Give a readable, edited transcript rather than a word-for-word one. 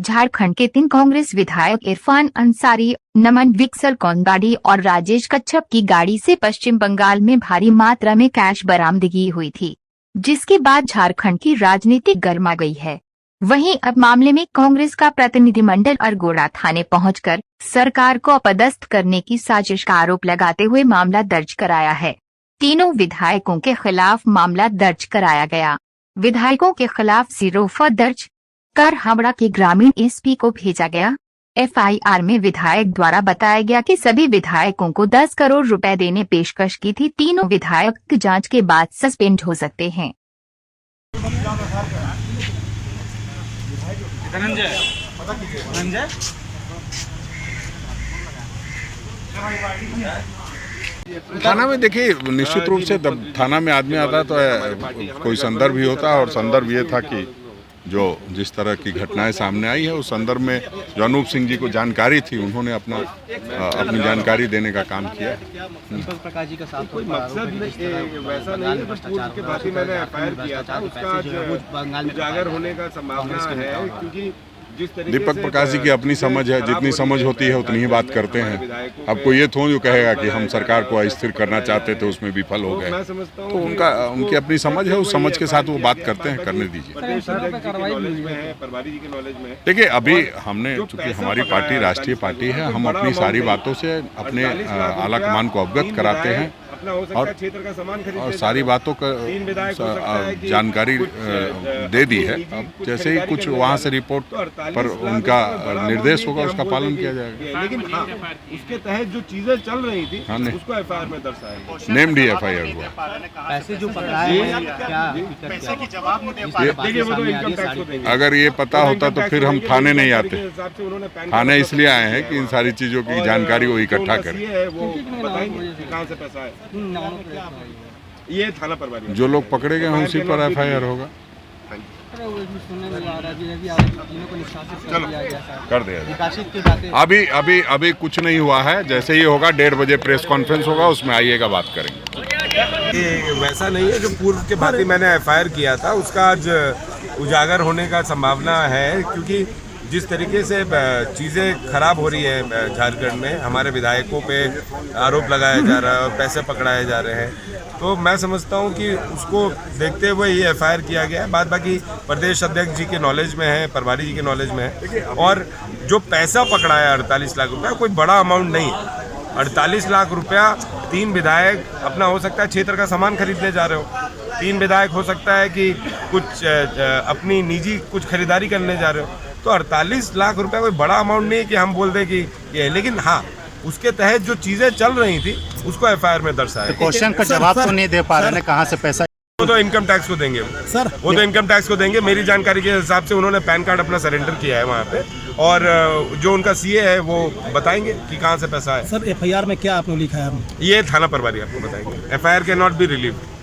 झारखंड के 3 कांग्रेस विधायक इरफान अंसारी, नमन विक्सल कोंगाडी और राजेश कच्छप की गाड़ी से पश्चिम बंगाल में भारी मात्रा में कैश बरामदगी हुई थी, जिसके बाद झारखंड की राजनीति गर्मा गई है। वहीं अब मामले में कांग्रेस का प्रतिनिधिमंडल अरगोड़ा थाने पहुंचकर सरकार को अपदस्थ करने की साजिश का आरोप लगाते हुए मामला दर्ज कराया है। तीनों विधायकों के खिलाफ मामला दर्ज कराया गया। विधायकों के खिलाफ सिरोफा दर्ज कर हावड़ा के ग्रामीण एसपी को भेजा गया। एफआईआर में विधायक द्वारा बताया गया कि सभी विधायकों को 10 करोड़ रुपए देने पेशकश की थी। तीनों विधायक जांच के बाद सस्पेंड हो सकते हैं। थाना में देखिए, निश्चित रूप से थाना में आदमी आता है तो कोई संदर्भ भी होता है, और संदर्भ ये था कि जिस तरह की घटनाएं सामने आई है उस संदर्भ में जो अनूप सिंह जी को जानकारी थी, उन्होंने अपनी जानकारी देने का काम किया। दीपक प्रकाश जी का साथ कोई मकसद वैसा नहीं है, पूर्व के बात मैंने एफआईआर किया था, उसका उजागर होने का संभावना है, क्योंकि दीपक प्रकाश जी की अपनी समझ है, जितनी समझ होती है उतनी ही बात करते हैं। अब कोई ये थोड़ा जो कहेगा कि हम सरकार को अस्थिर करना चाहते थे, उसमें विफल हो गए, तो उनकी अपनी समझ है, उस समझ के साथ वो बात करते हैं, करने दीजिए। देखिए, अभी हमने, चूंकि हमारी पार्टी राष्ट्रीय पार्टी है, हम अपनी सारी बातों से अपने आला कमान को अवगत कराते हैं और सारी बातों का जानकारी दे दी है। अब जैसे ही कुछ वहाँ से रिपोर्ट पर उनका निर्देश होगा, उसका पालन किया जाएगा। लेकिन उसके तहत जो चीजें चल रही थी, उसको एफआईआर में दर्शाया, नेम्ड ही एफआईआर हुआ। पैसे जो पकड़ाए हैं, अगर ये पता होता तो फिर हम थाने नहीं आते। थाने इसलिए आए हैं कि इन सारी चीजों की जानकारी वो इकट्ठा करें। ये थाना प्रभारी, जो लोग पकड़े गए हैं उसी पर एफआईआर होगा। कर दिया। अभी कुछ नहीं हुआ है। जैसे ही होगा 1:30 बजे प्रेस कॉन्फ्रेंस होगा, उसमें आइएगा, बात करेंगे। ये वैसा नहीं है जो पूर्व के भांति मैंने एफआईआर किया था, उसका आज उजागर होने का संभावना है, क्योंकि जिस तरीके से चीज़ें खराब हो रही है झारखंड में, हमारे विधायकों पे आरोप लगाया जा रहा है और पैसे पकड़ाए जा रहे हैं, तो मैं समझता हूं कि उसको देखते हुए ये एफआईआर किया गया है। बाद बाकी प्रदेश अध्यक्ष जी के नॉलेज में है, प्रभारी जी के नॉलेज में है। और जो पैसा पकड़ाया 48 लाख रुपया, कोई बड़ा अमाउंट नहीं है। 48 लाख रुपया 3 विधायक, अपना हो सकता है क्षेत्र का सामान खरीदने जा रहे हो, 3 विधायक हो सकता है कि कुछ अपनी निजी कुछ खरीदारी करने जा रहे हो, तो 48 लाख रुपया कोई बड़ा अमाउंट नहीं है कि हम बोल दें कि ये। लेकिन हाँ, उसके तहत जो चीजें चल रही थी उसको एफआईआर में दर्शाया। क्वेश्चन का जवाब तो नहीं दे पा रहे हैं, कहाँ से पैसा? वो तो इनकम टैक्स को देंगे सर, वो तो इनकम टैक्स को देंगे। मेरी जानकारी के हिसाब से उन्होंने पैन कार्ड अपना सरेंडर किया है वहाँ पे, और जो उनका सीए है वो बताएंगे कि कहाँ से पैसा है। सर, एफआईआर में क्या आपने लिखा है? ये थाना प्रभारी आपको बताएंगे। FIR can not be relieved.